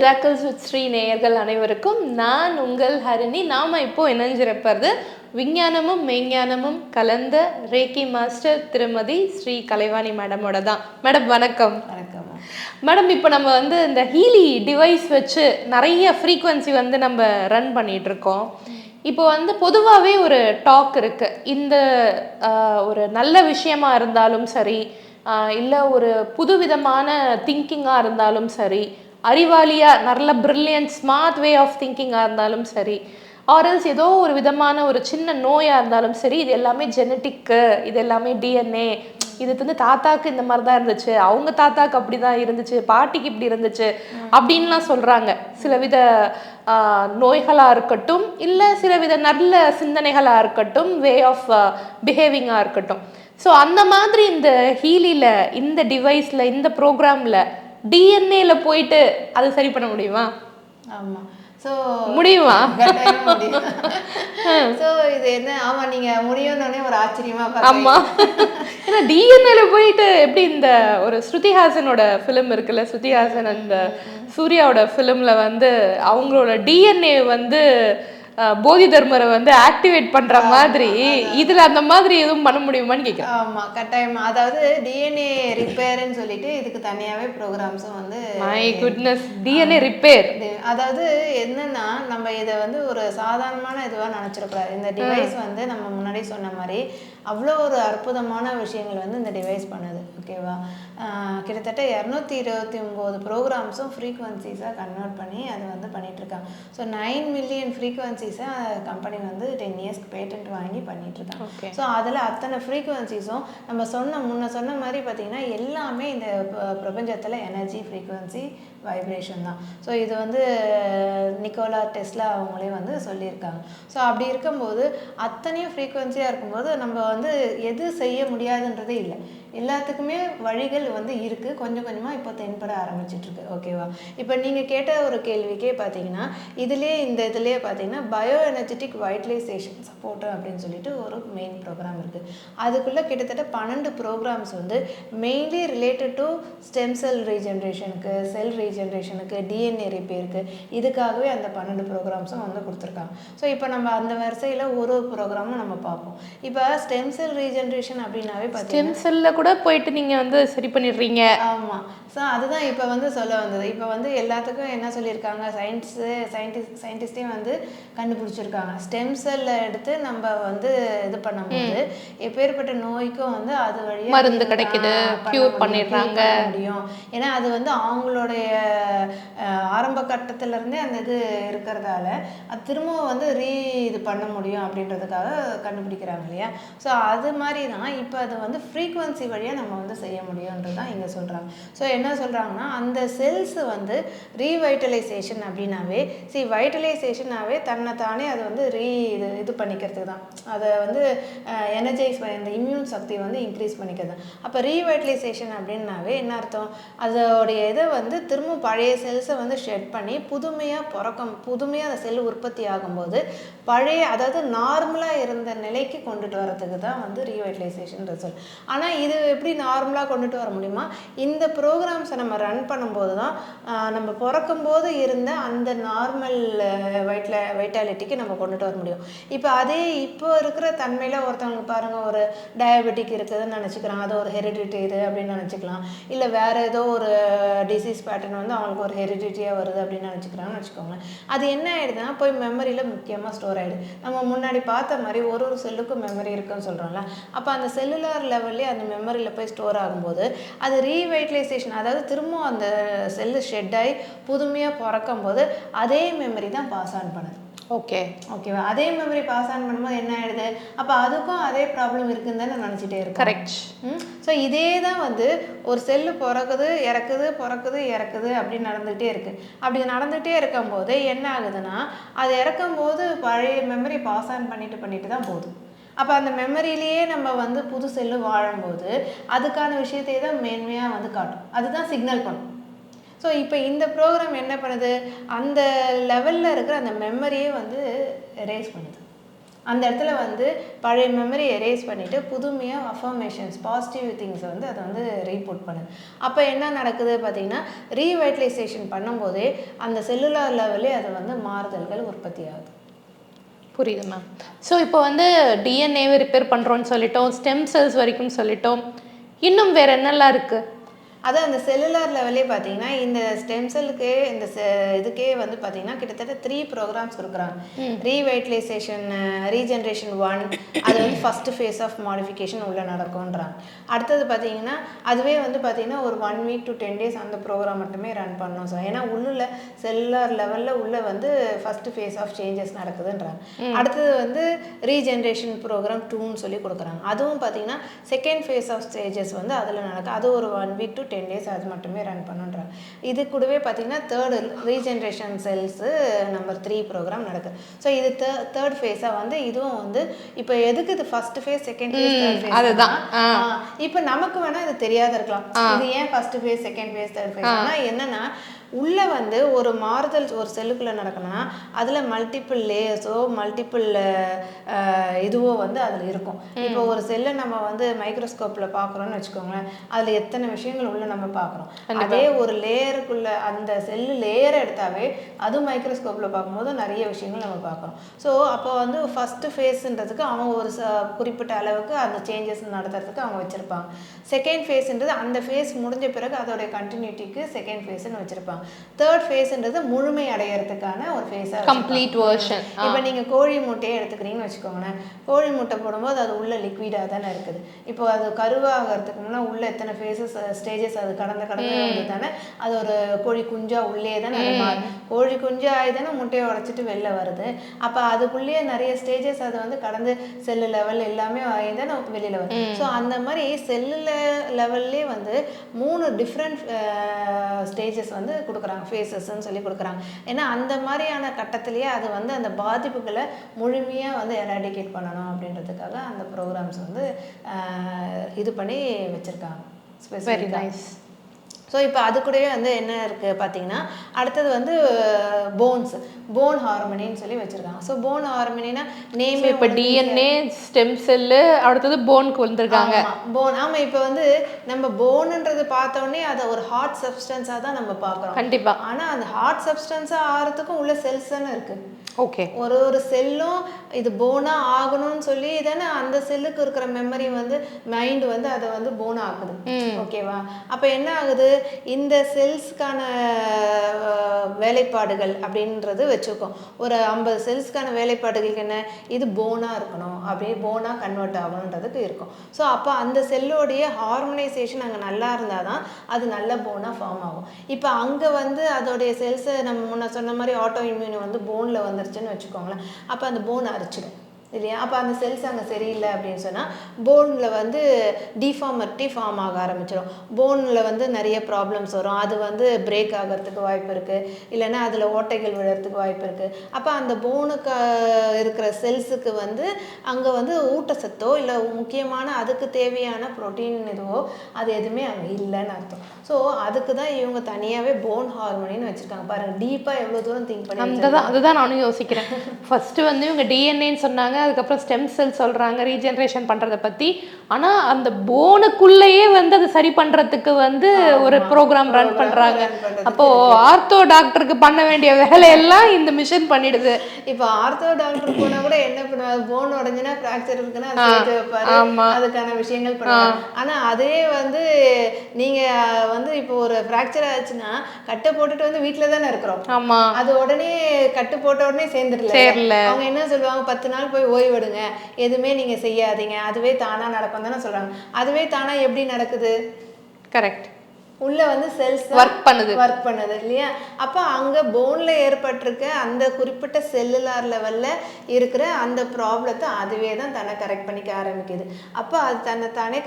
Miracles with Sri நேயர்கள் அனைவருக்கும் நான் உங்கள் ஹரிணி. நாம் இப்போ இணைஞ்சிருப்பது விஞ்ஞானமும் மெய்ஞானமும் கலந்த ரேக்கி மாஸ்டர் திருமதி ஸ்ரீ கலைவாணி மேடமோட தான். மேடம் வணக்கம். வணக்கம் மேடம். இப்போ நம்ம இந்த ஹீலி டிவைஸ் வச்சு நிறைய ஃப்ரீக்வன்சி நம்ம ரன் பண்ணிட்டு இருக்கோம். இப்போ பொதுவாகவே ஒரு டாக் இருக்கு. இந்த ஒரு நல்ல விஷயமா இருந்தாலும் சரி, இல்லை ஒரு புதுவிதமான திங்கிங்காக இருந்தாலும் சரி, அறிவாளியாக நல்ல பிரில்லியன்ட் ஸ்மார்ட் வே ஆஃப் திங்கிங்காக இருந்தாலும் சரி, ஆர்எல்ஸ் ஏதோ ஒரு விதமான ஒரு சின்ன நோயாக இருந்தாலும் சரி, இது எல்லாமே ஜெனட்டிக்கு, இது எல்லாமே டிஎன்ஏ, இது தாத்தாக்கு இந்த மாதிரி தான் இருந்துச்சு, அவங்க தாத்தாக்கு அப்படி தான் இருந்துச்சு, பாட்டிக்கு இப்படி இருந்துச்சு அப்படின்லாம் சொல்கிறாங்க. சில வித நோய்களாக இருக்கட்டும், இல்லை சில வித நல்ல சிந்தனைகளாக இருக்கட்டும், வே ஆஃப் பிஹேவிங்காக இருக்கட்டும். ஸோ அந்த மாதிரி இந்த ஹீலியில், இந்த டிவைஸில், இந்த ப்ரோக்ராமில் டிஎன்ஏல போயிட்டு அது சரி பண்ண முடியுமா? ஆமாம். ஸோ முடியுமா? முடியும். ஸோ இது என்ன, ஆமாம், நீங்கள் முடியும்னே ஒரு ஆச்சரியமாக. ஆமாம், ஏன்னா டிஎன்ஏல போயிட்டு எப்படி இந்த ஒரு ஸ்ருதிஹாசனோட ஃபிலிம் இருக்குல்ல, ஸ்ருதிஹாசன் அந்த சூர்யாவோட ஃபிலிமில் அவங்களோட டிஎன்ஏ போதி தர்மரை ஆக்டிவேட் பண்ற மாதிரி இதுல அந்த மாதிரி எதுவும் பண்ண முடியுமான்னு கேட்குறேன். ஆமா, கட்டாயமா. அதாவது டிஎன்ஏ ரிப்பேர்னு சொல்லிட்டு இதுக்கு தனியாவே ப்ரோக்ராம்ஸும் மை குட்னஸ், டிஎன்ஏ ரிப்பேர். அதாவது என்னன்னா, நம்ம இதை ஒரு சாதாரணமான இதுவாக நினச்சிடக்கூடாது. இந்த டிவைஸ் நம்ம முன்னாடி சொன்ன மாதிரி அவ்வளோ ஒரு அற்புதமான விஷயங்கள் இந்த டிவைஸ் பண்ணுது. ஓகேவா? கிட்டத்தட்ட 229 ப்ரோக்ராம்ஸும் ஃப்ரீக்வன்சிஸாக கன்வெர்ட் பண்ணி அதை பண்ணிகிட்ருக்காங்க. ஸோ 9 மில்லியன் ஃப்ரீக்வன்சிஸை கம்பெனி 10 இயர்ஸ்க்கு பேட்டன்ட் வாங்கி பண்ணிகிட்ருக்காங்க. ஸோ அதில் அத்தனை ஃப்ரீக்வன்சிஸும் நம்ம முன்ன சொன்ன மாதிரி பார்த்திங்கன்னா எல்லாமே இந்த பிரபஞ்சத்தில் எனர்ஜி, ஃப்ரீக்வன்சி, வைப்ரேஷன் தான். ஸோ இது நிக்கோலா டெஸ்லா அவங்களே சொல்லியிருக்காங்க. ஸோ அப்படி இருக்கும்போது அத்தனையும் ஃப்ரீக்வன்சியாக இருக்கும்போது நம்ம எது செய்ய முடியாதுன்றதே இல்லை. எல்லாத்துக்குமே வழிகள் இருக்குது. கொஞ்சம் கொஞ்சமாக இப்போ தென்பட ஆரம்பிச்சிட்ருக்கு. ஓகேவா? இப்போ நீங்கள் கேட்ட ஒரு கேள்விக்கே பார்த்தீங்கன்னா, இதிலே பார்த்தீங்கன்னா பயோ எனர்ஜெட்டிக் வைட்டலைசேஷன் சப்போர்ட் அப்படின்னு சொல்லிட்டு ஒரு மெயின் ப்ரோக்ராம் இருக்குது. அதுக்குள்ளே கிட்டத்தட்ட 12 programs mainly related to stem cell ரீஜென்ரேஷனுக்கு, செல் ரீஜென்ரேஷனுக்கு, டிஎன்ஏ ரிப்பேருக்கு, இதுக்காகவே அந்த 12 ப்ரோக்ராம்ஸும் கொடுத்துருக்காங்க. ஸோ இப்போ நம்ம அந்த வரிசையில் ஒரு ப்ரோக்ராமும் நம்ம பார்ப்போம். இப்போ ஸ்டெம் செல் ரீஜென்ரேஷன் அப்படின்னாவே பார்த்தீங்கன்னா கூட போயிட்டு நீங்கள் சரி பண்ணிடுறீங்க. ஆமாம். ஸோ அதுதான் இப்போ சொல்ல வந்தது. இப்போ எல்லாத்துக்கும் என்ன சொல்லியிருக்காங்க, சயின்டிஸ்டே கண்டுபிடிச்சிருக்காங்க. ஸ்டெம் செல்லை எடுத்து நம்ம இது பண்ணும்போது எப்பேற்பட்ட நோய்க்கும் அது வழியாக மருந்து கிடைக்குது, க்யூர் பண்ணிடுறாங்க முடியும். ஏன்னா அது அவங்களுடைய ஆரம்ப கட்டத்திலேருந்தே அந்த இது இருக்கிறதால அது திரும்பவும் இது பண்ண முடியும் அப்படின்றதுக்காக கண்டுபிடிக்கிறாங்க இல்லையா? ஸோ அது மாதிரி தான் இப்போ அது ஃப்ரீக்வன்சி வழியாக நம்ம செய்ய முடியுன்றது தான் இங்கே சொல்கிறாங்க. ஸோ என்ன சொல்கிறாங்கன்னா, அந்த செல்ஸ் ரீவைட்டலைசேஷன் அப்படின்னாவே, வைட்டலைசேஷனாகவே தன்னைத்தானே அது இது பண்ணிக்கிறதுக்கு தான். அதை எனர்ஜைஸ், இந்த இம்யூன் சக்தி இன்க்ரீஸ் பண்ணிக்கிறது தான். அப்போ ரீவைட்டலைசேஷன் அப்படின்னாவே என்ன அர்த்தம்? அதோடைய இதை திரும்ப பழைய செல்ஸை ஷெட் பண்ணி புதுமையாக அந்த செல் உற்பத்தி ஆகும்போது பழைய, அதாவது நார்மலாக இருந்த நிலைக்கு கொண்டுட்டு வரதுக்கு தான் ரீவைட்டலைசேஷன் ரிசல்ட். ஆனால் இது எப்படி நார்மலாக கொண்டுட்டு வர முடியுமா? இந்த ப்ரோக்ராம்ஸை நம்ம ரன் பண்ணும்போது தான் நம்ம பிறக்கும்போது இருந்த அந்த நார்மல் வைட்டாலிட்டிக்கு நம்ம கொண்டுட்டு வர முடியும். இப்போ இருக்கிற தன்மையில் ஒருத்தவங்களுக்கு பாருங்கள், ஒரு டயபெட்டிக் இருக்குதுன்னு நினச்சிக்கிறாங்க, அது ஒரு ஹெரிடிட்டி இது அப்படின்னு நினச்சிக்கலாம். இல்லை வேறு ஏதோ ஒரு டிசீஸ் பேட்டர்ன் அவங்களுக்கு ஒரு ஹெரிடிட்டியாக வருது அப்படின்னு நினச்சிக்கிறாங்கன்னு வச்சுக்கோங்களேன். அது என்ன ஆகிடுதுன்னா போய் மெமரியில் முக்கியமாக ஸ்டோர் ஆகிடுது. நம்ம முன்னாடி பார்த்த மாதிரி ஒரு செல்லுக்கும் மெமரி இருக்குன்னு சொல்கிறோம்ல, அப்போ அந்த செல்லுலார் லெவல்லே அந்த மெமரியில் போய் ஸ்டோர் ஆகும்போது அது ரீவைட்டலைசேஷன், அதாவது திரும்பவும் அந்த செல்லு ஷெட் ஆகி புதுமையாக பிறக்கும் போது அதே மெமரி தான் பாஸ் ஆன் பண்ணுது. ஓகேவா? அதே மெமரி பாஸ் ஆன் பண்ணும்போது என்ன ஆகிடுது? அப்போ அதுக்கும் அதே ப்ராப்ளம் இருக்குன்னு தான் நான் நினச்சிட்டே இருக்கேன். கரெக்ட். ஸோ இதே தான் ஒரு செல்லு பிறக்குது, இறக்குது அப்படின்னு நடந்துகிட்டே இருக்குது. அப்படி நடந்துகிட்டே இருக்கும்போது என்ன ஆகுதுன்னா, அது இறக்கும்போது பழைய மெமரி பாஸ் ஆன் பண்ணிட்டு தான் போகுது. அப்போ அந்த மெமரியிலேயே நம்ம புது செல்லு வாழும்போது அதுக்கான விஷயத்தை தான் மேன்மையாக காட்டும். அதுதான் சிக்னல் பண்ணும். ஸோ இப்போ இந்த ப்ரோக்ராம் என்ன பண்ணுது? அந்த லெவலில் இருக்கிற அந்த மெமரியே எரேஸ் பண்ணுது. அந்த இடத்துல வந்து பழைய மெமரி எரேஸ் பண்ணிவிட்டு புதுமையாக அஃபர்மேஷன்ஸ் பாசிட்டிவ் திங்ஸை வந்து அதை வந்து ரீபோர்ட் பண்ணுது. அப்போ என்ன நடக்குது பார்த்தீங்கன்னா, ரீவைட்டலைசேஷன் பண்ணும்போதே அந்த செல்லுலார் லெவலே அது வந்து மாறுதல்கள் உற்பத்தி ஆகுது. புரியுது மேம். ஸோ இப்போ வந்து டிஎன்ஏவை ரிப்பேர் பண்ணுறோன்னு சொல்லிட்டோம், ஸ்டெம் செல்ஸ் வரைக்கும் சொல்லிட்டோம், இன்னும் வேறு என்னெல்லாம் இருக்குது? அதான் அந்த செல்லுலார் லெவலே பார்த்தீங்கன்னா இந்த ஸ்டெம் செல்லுக்கே இந்த இதுக்கே வந்து பார்த்தீங்கன்னா கிட்டத்தட்ட 3 ப்ரோக்ராம்ஸ் கொடுக்குறாங்க. ரீவைட்டலைசேஷன், ரீஜென்ரேஷன் 1 அது வந்து ஃபஸ்ட்டு ஃபேஸ் ஆஃப் மாடிஃபிகேஷன் உள்ளே நடக்கும்ன்றாங்க. அடுத்தது பார்த்தீங்கன்னா அதுவே வந்து பார்த்தீங்கன்னா ஒரு 1 வீக் to 10 days அந்த ப்ரோக்ராம் மட்டுமே ரன் பண்ணணும் சார். ஏன்னா உள்ள செல்லுலார் லெவலில் உள்ள வந்து ஃபஸ்ட்டு ஃபேஸ் ஆஃப் சேஞ்சஸ் நடக்குதுன்றாங்க. அடுத்தது வந்து ரீஜென்ரேஷன் ப்ரோக்ராம் 2ன்னு சொல்லி கொடுக்குறாங்க. அதுவும் பார்த்தீங்கன்னா செகண்ட் ஃபேஸ் ஆஃப் ஸ்டேஜஸ் வந்து அதில் நடக்குது. அது ஒரு 1 week to 10 days அது மட்டுமே ரன் பண்ணுன்றாங்க. இது கூடவே பார்த்தீங்கன்னா third regeneration cells number 3 program நடக்குது. ஸோ இது தேர்ட் ஃபேஸாக வந்து இதுவும் வந்து இப்போ எதுக்கு இது first phase second phase third phase அதுதான். இப்போ நமக்கு வேணால் இது தெரியாத இருக்கலாம், இது ஏன் first phase second phase third phase. ஆனால் என்னன்னா உள்ளே வந்து ஒரு மாறுதல் ஒரு செல்லுக்குள்ளே நடக்கணும்னா அதில் மல்டிபிள் லேயர்ஸோ மல்டிபிள் இதுவோ வந்து அதில் இருக்கும். இப்போ ஒரு செல்லை நம்ம வந்து மைக்ரோஸ்கோப்பில் பார்க்குறோன்னு வச்சுக்கோங்களேன், அதில் எத்தனை விஷயங்கள் உள்ள நம்ம பார்க்குறோம். அதே ஒரு லேயருக்குள்ள அந்த செல்லு லேயரை எடுத்தாவே அது மைக்ரோஸ்கோப்பில் பார்க்கும்போது நிறைய விஷயங்கள் நம்ம பார்க்குறோம். ஸோ அப்போ வந்து ஃபஸ்ட்டு ஃபேஸுன்றதுக்கு அவங்க ஒரு குறிப்பிட்ட அளவுக்கு அந்த சேஞ்சஸ் நடத்துறதுக்கு அவங்க வச்சுருப்பாங்க. செகண்ட் ஃபேஸுன்றது அந்த ஃபேஸ் முடிஞ்ச பிறகு அதோடைய கண்டினியூட்டிக்கு செகண்ட் ஃபேஸ்ன்னு வச்சுருப்பாங்க. தேர்ட் ஃபேஸ்ன்றது முழுமை அடையிறதுக்கான ஒரு ஃபேஸாக கம்ப்ளீட் வெர்ஷன். இப்போ நீங்கள் கோழி முட்டையை எடுத்துக்கிறீங்கன்னு வச்சுக்கோங்களேன், கோழி முட்டை போடும்போது அது உள்ள லிக்விடாக தானே இருக்குது. இப்போ அது கருவாகிறதுக்கு முன்னாடி உள்ள எத்தனை ஃபேஸஸ் ஸ்டேஜஸ் அது கடந்து வந்து தானே அது ஒரு கோழி குஞ்சா உள்ளே தானே கோழி குஞ்சா ஆகி தானே முட்டையை உடைச்சிட்டு வெளில வருது. அப்போ அதுக்குள்ளேயே நிறைய ஸ்டேஜஸ் அது வந்து கடந்து செல்லு லெவல் எல்லாமே ஆகி தானே வெளியில் வருது. ஸோ அந்த மாதிரி செல்லு லெவல்லே வந்து 3 டிஃப்ரெண்ட் ஸ்டேஜஸ் வந்து கொடுக்குறாங்க, ஃபேஸஸ்ன்னு சொல்லி கொடுக்குறாங்க. ஏன்னா அந்த மாதிரியான கட்டத்திலேயே அது வந்து அந்த பாதிப்புகளை முழுமையாக வந்து எராடிகேட் பண்ணணும் அப்படின்றதுக்காக அந்த ப்ரோக்ராம்ஸ் வந்து இது பண்ணி வச்சுருக்காங்க. Very nice. ஸோ இப்போ அது கூடவே வந்து என்ன இருக்குது பார்த்தீங்கன்னா அடுத்தது வந்து போன் ஹார்மோனின்னு சொல்லி வச்சுருக்காங்க. ஸோ போன் ஹார்மோனினா நேம் இப்போ டிஎன்ஏ ஸ்டெம் செல்லு அடுத்தது போனுக்கு வந்திருக்காங்க. போன் ஆமாம். இப்போ வந்து நம்ம போனுன்றது பார்த்தோன்னே அதை ஒரு ஹார்ட் சப்ஸ்டன்ஸாக தான் நம்ம பார்க்குறோம். கண்டிப்பாக. ஆனால் அந்த ஹார்ட் சப்ஸ்டன்ஸாக ஆகிறதுக்கும் உள்ள செல்ஸ் தானே இருக்குது. ஓகே. ஒரு செல்லும் இது போனாக ஆகணும்னு சொல்லி தானே அந்த செல்லுக்கு இருக்கிற மெமரி வந்து மைண்டு வந்து அதை வந்து போன் ஆகுது. ஓகேவா? அப்போ என்ன ஆகுது, இந்த செல்ஸ்க்கான வேலைப்பாடுகள் அப்படின்றது வச்சுருக்கோம். ஒரு 50 செல்ஸ்க்கான வேலைப்பாடுகளுக்கு என்ன, இது போனாக இருக்கணும், அப்படியே போனாக கன்வெர்ட் ஆகணுன்றதுக்கு இருக்கும். ஸோ அப்போ அந்த செல்லோடைய ஹார்மோனைசேஷன் அங்கே நல்லா இருந்தால் தான் அது நல்ல போனாக ஃபார்ம் ஆகும். இப்போ அங்கே வந்து அதோடைய செல்ஸை நம்ம முன்ன சொன்ன மாதிரி ஆட்டோ இம்யூன் வந்து போனில் வந்துருச்சுன்னு வச்சுக்கோங்களேன், அப்போ அந்த போன் அரிச்சிடும் இல்லையா? அப்போ அந்த செல்ஸ் அங்கே சரியில்லை அப்படின்னு சொன்னால் போனில் வந்து டிஃபார்மர்ட்டி ஃபார்ம் ஆக ஆரம்பிச்சிடும். போனில் வந்து நிறைய ப்ராப்ளம்ஸ் வரும். அது வந்து பிரேக் ஆகிறதுக்கு வாய்ப்பு இருக்குது, இல்லைன்னா அதில் ஓட்டைகள் விழுறதுக்கு வாய்ப்பு இருக்குது. அப்போ அந்த போனுக்கு இருக்கிற செல்ஸுக்கு வந்து அங்கே வந்து ஊட்டச்சத்தோ இல்லை முக்கியமான அதுக்கு தேவையான ப்ரோட்டீன் இதுவோ அது எதுவுமே அங்கே இல்லைன்னு அர்த்தம். ஸோ அதுக்கு தான் இவங்க தனியாகவே போன் ஹார்மோனின்னு வச்சுருக்காங்க. பாருங்கள் டீப்பாக எவ்வளோ தூரம் திங்க் பண்ணி. அதுதான் நானும் யோசிக்கிறேன். ஃபர்ஸ்ட் வந்து இவங்க டிஎன்ஏன்னு சொன்னாங்க, அதுக்கப்புறம் ஸ்டெம் செல் சொல்கிறாங்க ரீஜென்ரேஷன் பண்ணுறதை பற்றி. ஆனால் அந்த போனுக்குள்ளேயே வந்து அதை சரி பண்ணுறதுக்கு வந்து ஒரு ப்ரோக்ராம் ரன் பண்ணுறாங்க. அப்போது ஆர்த்தோ டாக்டருக்கு பண்ண வேண்டிய வேலையெல்லாம் இந்த மிஷின் பண்ணிடுது. இப்போ ஆர்த்தோ டாக்டர் போனால் கூட என்ன பண்ணுவாங்க, போன் உடஞ்சுன்னா ஃப்ராக்சர் இருக்குன்னா அது சேர்த்து வைப்பாரு, அதுக்கான விஷயங்கள் பண்ணுவாங்க. ஆனால் அதே வந்து நீங்கள் வந்து இப்போ ஒரு ஃப்ராக்சர் ஆச்சுன்னா கட்டை போட்டுட்டு வந்து வீட்டில் தானே இருக்கிறோம். ஆமாம். அது உடனே கட்டு போட்ட உடனே சேர்ந்துடல. அவங்க என்ன சொல்லுவாங்க, 10 நாள் போய் ஓய்வெடுங்க, எதுவுமே நீங்கள் செய்யாதீங்க, அதுவே தானாக நடக்கும் தானே சொல்கிறாங்க. அதுவே தானாக எப்படி நடக்குது? கரெக்ட். உள்ள வந்து செல்ஸ் ஒர்க் பண்ணுது இல்லையா? அப்போ அங்கே போனில் ஏற்பட்டிருக்க அந்த குறிப்பிட்ட செல்லுலார் லெவலில் இருக்கிற அந்த ப்ராப்ளத்தை அதுவே தான் தன்னை கரெக்ட் பண்ணிக்க ஆரம்பிக்குது. அப்போ அது தன்னை தானே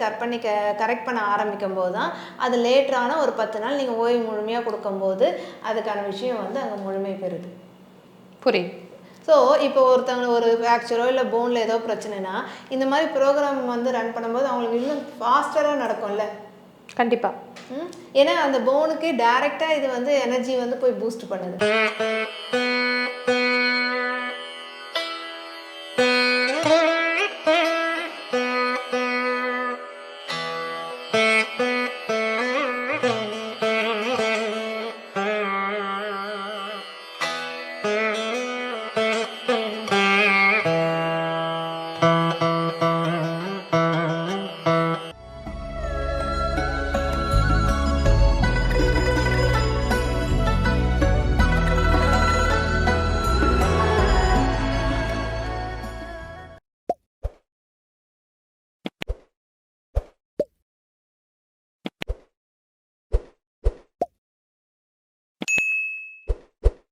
கரெக்ட் பண்ண ஆரம்பிக்கும் போது தான் அது லேட்டரான ஒரு 10 நாள் நீங்கள் ஓய்வு முழுமையாக கொடுக்கும்போது அதுக்கான விஷயம் வந்து அங்கே முழுமை பெறுது. புரியுது. ஸோ இப்போ ஒருத்தவங்க ஒரு ஃப்ராக்சரோ இல்லை போனில் ஏதோ பிரச்சனைனா இந்த மாதிரி ப்ரோக்ராம் வந்து ரன் பண்ணும்போது அவங்களுக்கு இன்னும் ஃபாஸ்டராக நடக்கும்ல. கண்டிப்பாக. ஏன்னா அந்த போனுக்கு டைரெக்டாக இது வந்து எனர்ஜி வந்து போய் பூஸ்ட் பண்ணுது.